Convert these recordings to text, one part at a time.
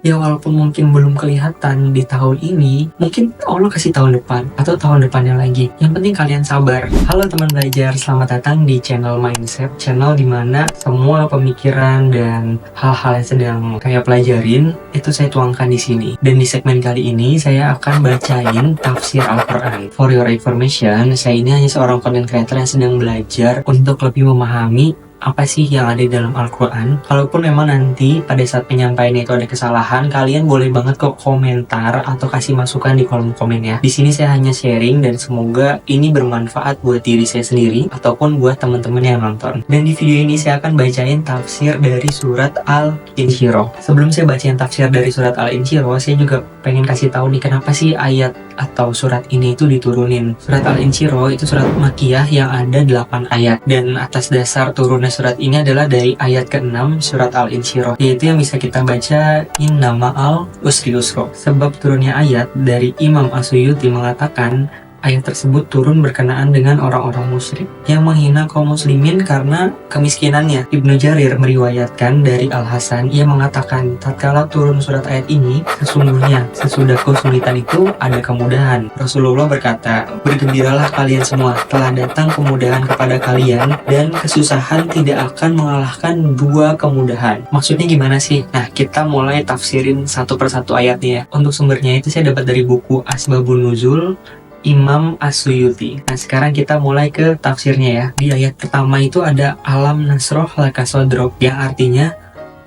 Ya walaupun mungkin belum kelihatan di tahun ini, mungkin Allah kasih tahun depan atau tahun depannya lagi. Yang penting kalian sabar. Halo teman belajar, selamat datang di channel Mindset, channel dimana semua pemikiran dan hal-hal yang sedang saya pelajarin itu saya tuangkan di sini. Dan di segmen kali ini saya akan bacain tafsir Al-Quran. For your information, saya ini hanya seorang content creator yang sedang belajar untuk lebih memahami apa sih yang ada di dalam Al-Quran. Kalaupun memang nanti pada saat penyampaian itu ada kesalahan, kalian boleh banget kok komentar atau kasih masukan di kolom komen ya. Di sini saya hanya sharing dan semoga ini bermanfaat buat diri saya sendiri ataupun buat teman-teman yang nonton. Dan di video ini saya akan bacain tafsir dari surat Al-Insyirah. Sebelum saya bacain tafsir dari surat Al-Insyirah, saya juga pengen kasih tahu nih kenapa sih ayat atau surat ini itu diturunin. Surat Al-Insyirah itu surat Makkiyah yang ada 8 ayat, dan atas dasar turunnya surat ini adalah dari ayat ke-6 surat Al-Insyirah, yaitu yang bisa kita baca Inna ma'al usri yusra. Sebab turunnya ayat dari Imam As-Suyuti mengatakan ayat tersebut turun berkenaan dengan orang-orang musyrik yang menghina kaum muslimin karena kemiskinannya. Ibnu Jarir meriwayatkan dari Al-Hasan, ia mengatakan, tatkala turun surat ayat ini, sesungguhnya sesudah kesulitan itu ada kemudahan. Rasulullah berkata, bergembiralah kalian semua, telah datang kemudahan kepada kalian dan kesusahan tidak akan mengalahkan dua kemudahan. Maksudnya gimana sih? Nah, kita mulai tafsirin satu persatu ayatnya ya. Untuk sumbernya itu saya dapat dari buku Asbabun Nuzul Imam As-Suyuti. Nah, sekarang kita mulai ke tafsirnya ya. Di ayat pertama itu ada Alam nasroh laka sodrok, yang artinya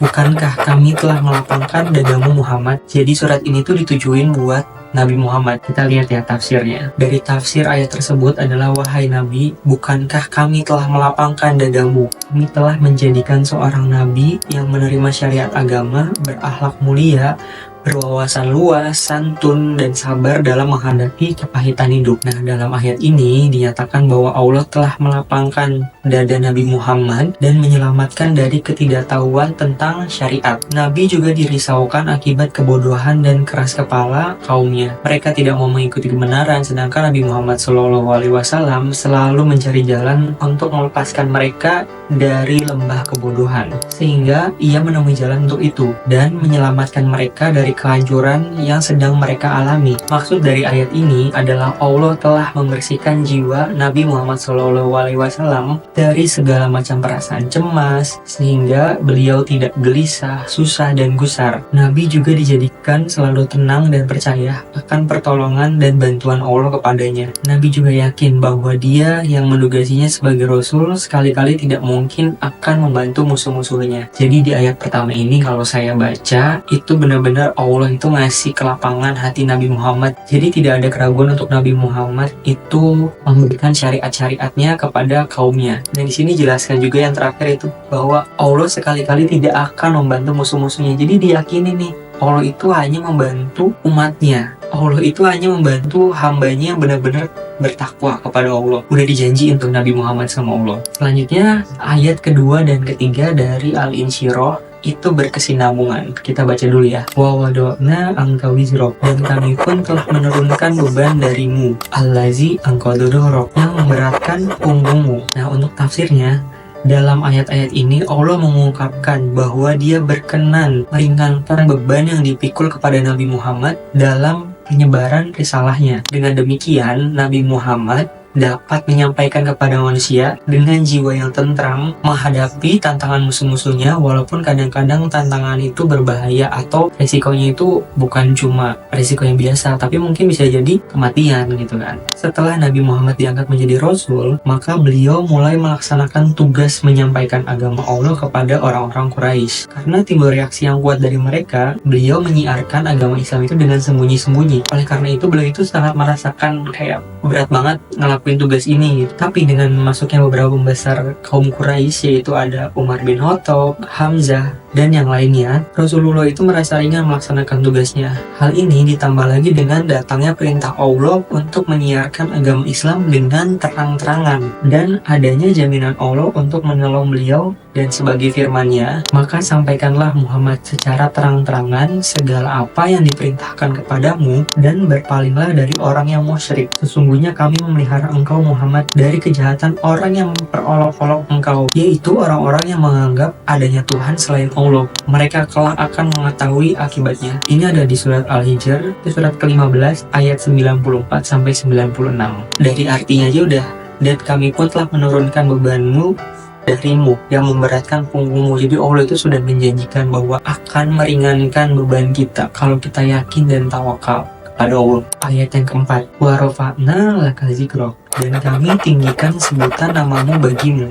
bukankah kami telah melapangkan dadamu Muhammad. Jadi surat ini tuh ditujuin buat Nabi Muhammad. Kita lihat ya tafsirnya. Dari tafsir ayat tersebut adalah, wahai Nabi, bukankah kami telah melapangkan dadamu. Kami telah menjadikan seorang Nabi yang menerima syariat agama, berakhlak mulia, berwawasan luas, santun, dan sabar dalam menghadapi kepahitan hidup. Nah, dalam ayat ini dinyatakan bahwa Allah telah melapangkan dada Nabi Muhammad dan menyelamatkan dari ketidaktahuan tentang syariat. Nabi juga dirisaukan akibat kebodohan dan keras kepala kaumnya. Mereka tidak mau mengikuti kebenaran, sedangkan Nabi Muhammad SAW selalu mencari jalan untuk melepaskan mereka dari lembah kebodohan, sehingga ia menemui jalan untuk itu dan menyelamatkan mereka dari kehancuran yang sedang mereka alami. Maksud dari ayat ini adalah Allah telah membersihkan jiwa Nabi Muhammad SAW dari segala macam perasaan cemas, sehingga beliau tidak gelisah, susah, dan gusar. Nabi juga dijadikan selalu tenang dan percaya akan pertolongan dan bantuan Allah kepadanya. Nabi juga yakin bahwa dia yang menugasinya sebagai Rasul sekali-kali tidak mungkin akan membantu musuh-musuhnya. Jadi di ayat pertama ini kalau saya baca, itu benar-benar Allah itu ngasih kelapangan hati Nabi Muhammad. Jadi tidak ada keraguan untuk Nabi Muhammad itu memberikan syariat-syariatnya kepada kaumnya. Dan di sini jelaskan juga yang terakhir itu bahwa Allah sekali-kali tidak akan membantu musuh-musuhnya. Jadi diyakini nih, Allah itu hanya membantu umatnya. Allah itu hanya membantu hambanya yang benar-benar bertakwa kepada Allah. Udah dijanji untuk Nabi Muhammad sama Allah. Selanjutnya ayat kedua dan ketiga dari Al-Insyirah itu berkesinambungan. Kita baca dulu ya. Wa wada'na angka wizrok, dan kami pun telah menurunkan beban darimu, allazi angkododorok, yang memberatkan punggungmu. Nah, untuk tafsirnya, dalam ayat-ayat ini Allah mengungkapkan bahwa dia berkenan meringankan beban yang dipikul kepada Nabi Muhammad dalam penyebaran risalahnya. Dengan demikian, Nabi Muhammad dapat menyampaikan kepada manusia dengan jiwa yang tentram menghadapi tantangan musuh-musuhnya, walaupun kadang-kadang tantangan itu berbahaya atau resikonya itu bukan cuma resiko yang biasa, tapi mungkin bisa jadi kematian gitu kan. Setelah Nabi Muhammad diangkat menjadi Rasul, maka beliau mulai melaksanakan tugas menyampaikan agama Allah kepada orang-orang Quraisy. Karena timbul reaksi yang kuat dari mereka, beliau menyiarkan agama Islam itu dengan sembunyi-sembunyi. Oleh karena itu beliau itu sangat merasakan kayak berat banget ngelakuin tugas ini gitu. Tapi dengan masuknya beberapa pembesar kaum Quraisy, yaitu ada Umar bin Khattab, Hamzah, dan yang lainnya, Rasulullah itu merasa ringan melaksanakan tugasnya. Hal ini ditambah lagi dengan datangnya perintah Allah untuk menyiarkan agama Islam dengan terang-terangan, dan adanya jaminan Allah untuk menolong beliau. Dan sebagai firman-Nya, maka sampaikanlah Muhammad secara terang-terangan segala apa yang diperintahkan kepadamu, dan berpalinglah dari orang yang musyrik. Sesungguhnya kami memelihara engkau Muhammad dari kejahatan orang yang memperolok-olok engkau, yaitu orang-orang yang menganggap adanya Tuhan selain Allah Allah. Mereka kelak akan mengetahui akibatnya. Ini ada di surat Al-Hijr, di surat ke-15 ayat 94 sampai 96. Dari artinya aja udah, dan kami pun telah menurunkan bebanmu darimu yang memberatkan punggungmu. Jadi Allah itu sudah menjanjikan bahwa akan meringankan beban kita kalau kita yakin dan tawakal kepada Allah. Ayat yang keempat, wa rafa'na laka dzikrok, dan kami tinggikan sebutan namamu bagimu.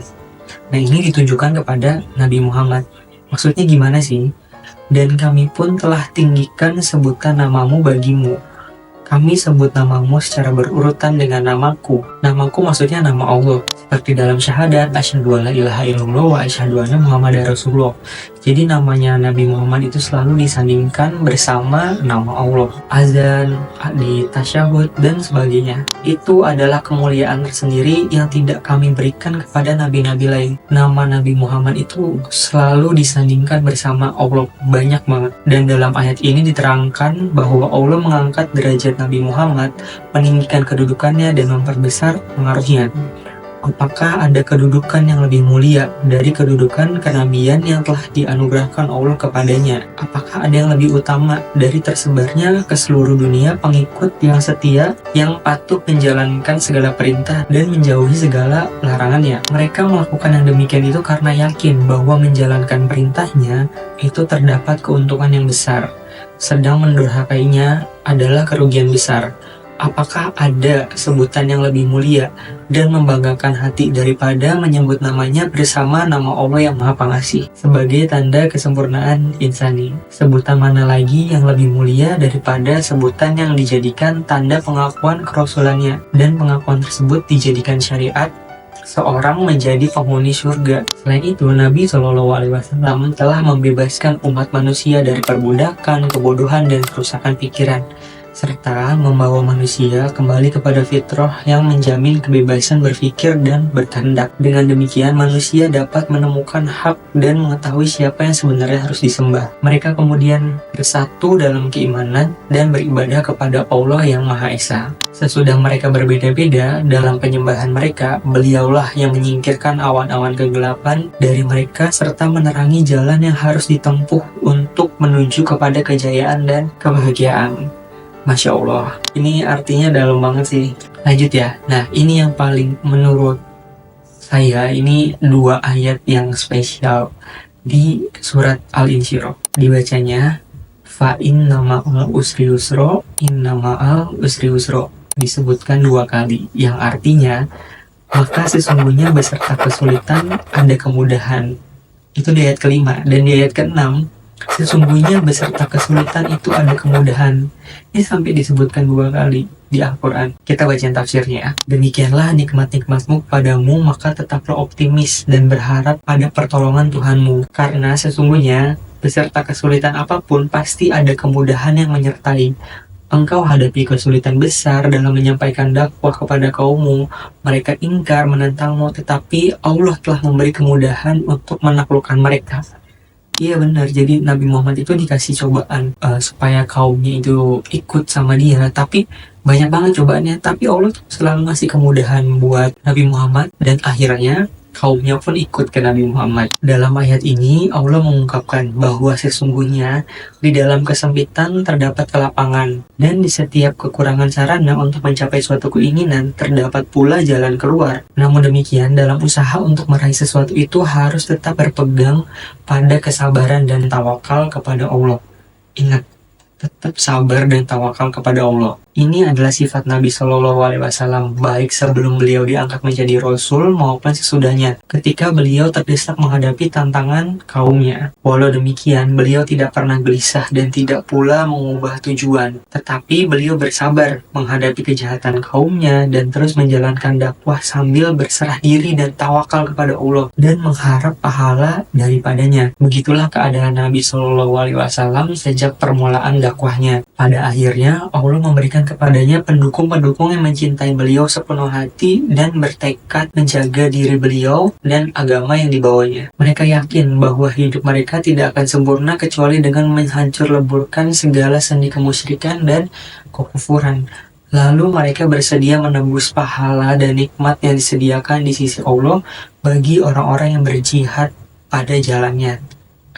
Nah, ini ditunjukkan kepada Nabi Muhammad. Maksudnya gimana sih? Dan kami pun telah tinggikan sebutan namamu bagimu. Kami sebut namamu secara berurutan dengan namaku. Namaku maksudnya nama Allah. Seperti dalam syahadat, asyhadu alla ilaha illallah wa asyhadu anna muhammadar rasulullah. Jadi namanya Nabi Muhammad itu selalu disandingkan bersama nama Allah. Azan, di tasyahud, dan sebagainya. Itu adalah kemuliaan tersendiri yang tidak kami berikan kepada nabi-nabi lain. Nama Nabi Muhammad itu selalu disandingkan bersama Allah. Banyak banget. Dan dalam ayat ini diterangkan bahwa Allah mengangkat derajat Nabi Muhammad, meninggikan kedudukannya dan memperbesar pengaruhnya. Apakah ada kedudukan yang lebih mulia dari kedudukan kenabian yang telah dianugerahkan Allah kepadanya? Apakah ada yang lebih utama dari tersebarnya ke seluruh dunia pengikut yang setia, yang patuh menjalankan segala perintah dan menjauhi segala larangannya? Mereka melakukan yang demikian itu karena yakin bahwa menjalankan perintahnya itu terdapat keuntungan yang besar, sedang mendurhakainya adalah kerugian besar. Apakah ada sebutan yang lebih mulia dan membanggakan hati daripada menyebut namanya bersama nama Allah yang Maha Pengasih sebagai tanda kesempurnaan insani? Sebutan mana lagi yang lebih mulia daripada sebutan yang dijadikan tanda pengakuan kerasulannya, dan pengakuan tersebut dijadikan syariat seorang menjadi penghuni surga. Selain itu, Nabi SAW telah membebaskan umat manusia dari perbudakan, kebodohan, dan kerusakan pikiran, serta membawa manusia kembali kepada fitrah yang menjamin kebebasan berpikir dan berkehendak. Dengan demikian, manusia dapat menemukan hak dan mengetahui siapa yang sebenarnya harus disembah. Mereka kemudian bersatu dalam keimanan dan beribadah kepada Allah yang Maha Esa. Sesudah mereka berbeda-beda dalam penyembahan mereka, beliaulah yang menyingkirkan awan-awan kegelapan dari mereka serta menerangi jalan yang harus ditempuh untuk menuju kepada kejayaan dan kebahagiaan. Masya Allah, ini artinya dalam banget sih. Lanjut ya. Nah, ini yang paling menurut saya, ini dua ayat yang spesial di surat Al-Insyirah. Dibacanya fa inna ma'al usri yusra, inna ma'al usri yusra. Disebutkan dua kali, yang artinya maka sesungguhnya beserta kesulitan ada kemudahan. Itu di ayat kelima. Dan di ayat keenam, sesungguhnya beserta kesulitan itu ada kemudahan. Ini sampai disebutkan dua kali di Al-Quran. Kita bacain tafsirnya. Demikianlah nikmat-nikmatmu padamu, maka tetaplah optimis dan berharap pada pertolongan Tuhanmu. Karena sesungguhnya beserta kesulitan apapun pasti ada kemudahan yang menyertai. Engkau hadapi kesulitan besar dalam menyampaikan dakwah kepada kaummu. Mereka ingkar menentangmu, tetapi Allah telah memberi kemudahan untuk menaklukkan mereka. Iya benar, jadi Nabi Muhammad itu dikasih cobaan supaya kaumnya itu ikut sama dia, tapi banyak banget cobaannya, tapi Allah selalu ngasih kemudahan buat Nabi Muhammad, dan akhirnya kaumnya pun ikut ke Nabi Muhammad. Dalam ayat ini Allah mengungkapkan bahwa sesungguhnya di dalam kesempitan terdapat kelapangan, dan di setiap kekurangan sarana untuk mencapai suatu keinginan terdapat pula jalan keluar. Namun demikian, dalam usaha untuk meraih sesuatu itu harus tetap berpegang pada kesabaran dan tawakal kepada Allah. Ingat, tetap sabar dan tawakal kepada Allah. Ini adalah sifat Nabi SAW, baik sebelum beliau diangkat menjadi Rasul maupun sesudahnya, ketika beliau terdesak menghadapi tantangan kaumnya. Walau demikian, beliau tidak pernah gelisah dan tidak pula mengubah tujuan, tetapi beliau bersabar menghadapi kejahatan kaumnya dan terus menjalankan dakwah sambil berserah diri dan tawakal kepada Allah dan mengharap pahala daripadanya. Begitulah keadaan Nabi SAW sejak permulaan dakwahnya. Pada akhirnya, Allah memberikan kepadanya pendukung-pendukung yang mencintai beliau sepenuh hati dan bertekad menjaga diri beliau dan agama yang dibawanya. Mereka yakin bahwa hidup mereka tidak akan sempurna kecuali dengan menghancur leburkan segala sendi kemusyrikan dan kekufuran. Lalu mereka bersedia menembus pahala dan nikmat yang disediakan di sisi Allah bagi orang-orang yang berjihad pada jalannya.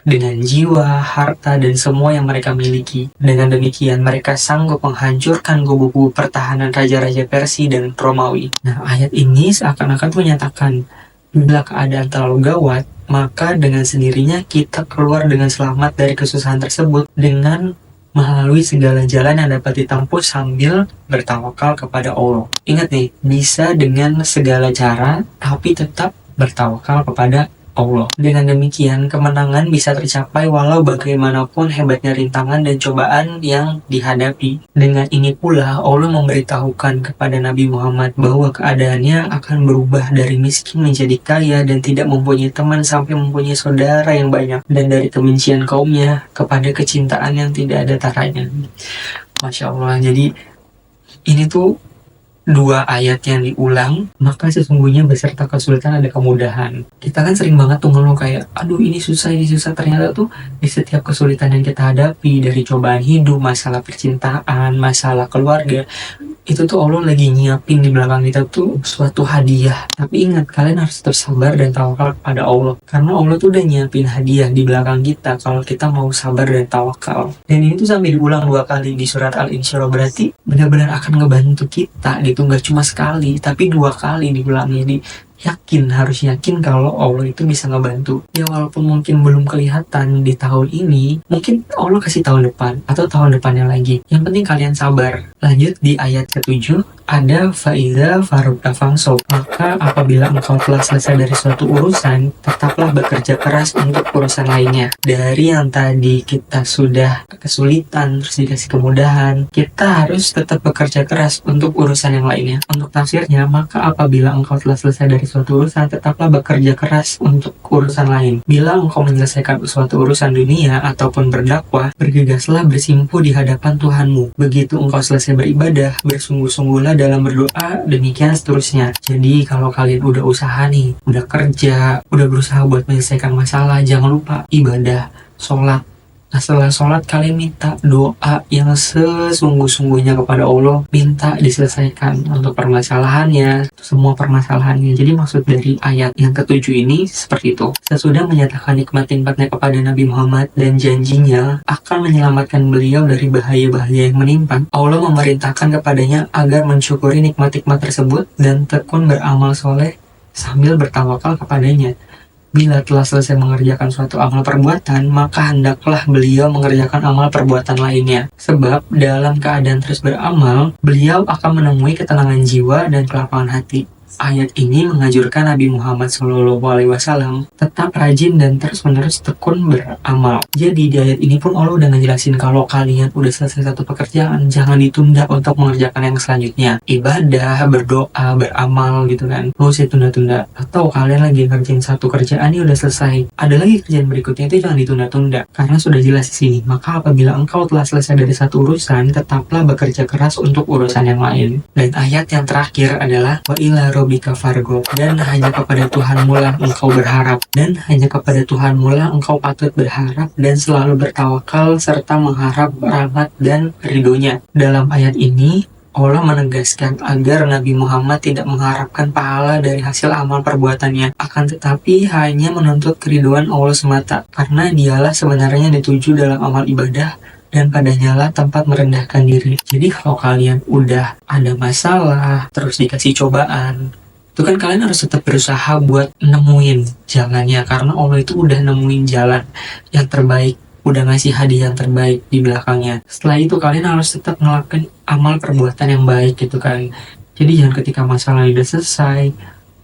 dengan jiwa, harta, dan semua yang mereka miliki. Dengan demikian, mereka sanggup menghancurkan kubu-kubu pertahanan raja-raja Persia dan Romawi. Nah, ayat ini seakan-akan menyatakan, bila keadaan terlalu gawat, maka dengan sendirinya kita keluar dengan selamat dari kesusahan tersebut dengan melalui segala jalan yang dapat ditempuh sambil bertawakal kepada Allah. Ingat nih, bisa dengan segala cara, tapi tetap bertawakal kepada Allah. Dengan demikian, kemenangan bisa tercapai walau bagaimanapun hebatnya rintangan dan cobaan yang dihadapi. Dengan ini pula, Allah memberitahukan kepada Nabi Muhammad bahwa keadaannya akan berubah dari miskin menjadi kaya dan tidak mempunyai teman sampai mempunyai saudara yang banyak, dan dari kebencian kaumnya kepada kecintaan yang tidak ada taranya. Masya Allah, jadi ini tuh dua ayat yang diulang, maka sesungguhnya beserta kesulitan ada kemudahan. Kita kan sering banget tuh ngeluh kayak, aduh ini susah. Ternyata tuh di setiap kesulitan yang kita hadapi, dari cobaan hidup, masalah percintaan, masalah keluarga, itu tuh Allah lagi nyiapin di belakang kita tuh suatu hadiah. Tapi ingat, kalian harus tetap sabar dan tawakal kepada Allah, karena Allah tuh udah nyiapin hadiah di belakang kita kalau kita mau sabar dan tawakal. Dan ini tuh sampai diulang 2 kali di surat Al-Insyirah, berarti benar-benar akan ngebantu kita gitu, nggak cuma sekali tapi 2 kali diulang. Jadi harus yakin kalau Allah itu bisa ngebantu. Ya walaupun mungkin belum kelihatan di tahun ini, mungkin Allah kasih tahun depan atau tahun depannya lagi. Yang penting kalian sabar. Lanjut di ayat ke-7, ada faiza farugta fansab, maka apabila engkau telah selesai dari suatu urusan, tetaplah bekerja keras untuk urusan lainnya. Dari yang tadi kita sudah kesulitan terus dikasih kemudahan, kita harus tetap bekerja keras untuk urusan yang lainnya. Untuk tafsirnya, maka apabila engkau telah selesai dari suatu urusan, tetaplah bekerja keras untuk urusan lain. Bila engkau menyelesaikan suatu urusan dunia ataupun berdakwah, bergegaslah bersimpuh di hadapan Tuhanmu. Begitu engkau selesai beribadah, bersungguh-sungguhlah dalam berdoa, demikian seterusnya. Jadi kalau kalian udah usaha nih, udah kerja, udah berusaha buat menyelesaikan masalah, jangan lupa ibadah, sholat. Nah, setelah sholat kalian minta doa yang sesungguh-sungguhnya kepada Allah, minta diselesaikan untuk permasalahannya, semua permasalahannya. Jadi maksud dari ayat yang ke-7 ini seperti itu. Sesudah menyatakan nikmat-nikmatnya kepada Nabi Muhammad dan janjinya akan menyelamatkan beliau dari bahaya-bahaya yang menimpa, Allah memerintahkan kepadanya agar mensyukuri nikmat-nikmat tersebut dan tekun beramal soleh sambil bertawakal kepadanya. Bila telah selesai mengerjakan suatu amal perbuatan, maka hendaklah beliau mengerjakan amal perbuatan lainnya. Sebab dalam keadaan terus beramal, beliau akan menemui ketenangan jiwa dan kelapangan hati. Ayat ini menganjurkan Nabi Muhammad SAW tetap rajin dan terus-menerus tekun beramal. Jadi di ayat ini pun Allah udah ngejelasin kalau kalian udah selesai satu pekerjaan, jangan ditunda untuk mengerjakan yang selanjutnya. Ibadah, berdoa, beramal gitu kan, gak usah tunda-tunda. Atau kalian lagi ngerjain satu kerjaan, ini udah selesai, ada lagi kerjaan berikutnya, itu jangan ditunda-tunda. Karena sudah jelas di sini, maka apabila engkau telah selesai dari satu urusan, tetaplah bekerja keras untuk urusan yang lain. Dan ayat yang terakhir adalah wa ila rabbika farghab, dan hanya kepada Tuhanmu lah engkau berharap, dan hanya kepada Tuhanmu lah engkau patut berharap dan selalu bertawakal serta mengharap rahmat dan ridhonya. Dalam ayat ini Allah menegaskan agar Nabi Muhammad tidak mengharapkan pahala dari hasil amal perbuatannya, akan tetapi hanya menuntut keridhaan Allah semata, karena dialah sebenarnya dituju dalam amal ibadah dan padanya lah tempat merendahkan diri. Jadi kalau kalian udah ada masalah, terus dikasih cobaan, itu kan kalian harus tetap berusaha buat nemuin jalannya, karena Allah itu udah nemuin jalan yang terbaik, udah ngasih hadiah yang terbaik di belakangnya. Setelah itu kalian harus tetap ngelakuin amal perbuatan yang baik gitu kan. Jadi jangan ketika masalah udah selesai,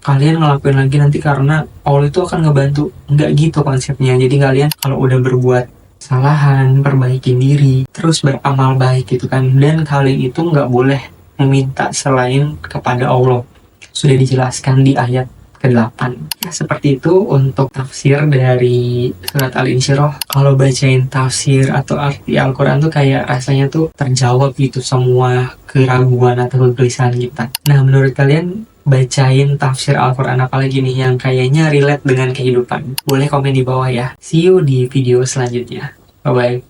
kalian ngelakuin lagi nanti karena Allah itu akan ngebantu. Nggak gitu konsepnya. Jadi kalian kalau udah berbuat kesalahan, perbaikin diri, terus beramal baik gitu kan. Dan kalian itu nggak boleh meminta selain kepada Allah. Sudah dijelaskan di ayat ke-8. Ya seperti itu untuk tafsir dari surat Al-Insyirah. Kalau bacain tafsir atau arti Al-Quran tuh kayak rasanya tuh terjawab gitu semua keraguan atau kegelisahan kita. Nah menurut kalian bacain tafsir Al-Quran apa lagi nih yang kayaknya relate dengan kehidupan? Boleh komen di bawah ya. See you di video selanjutnya. Bye-bye.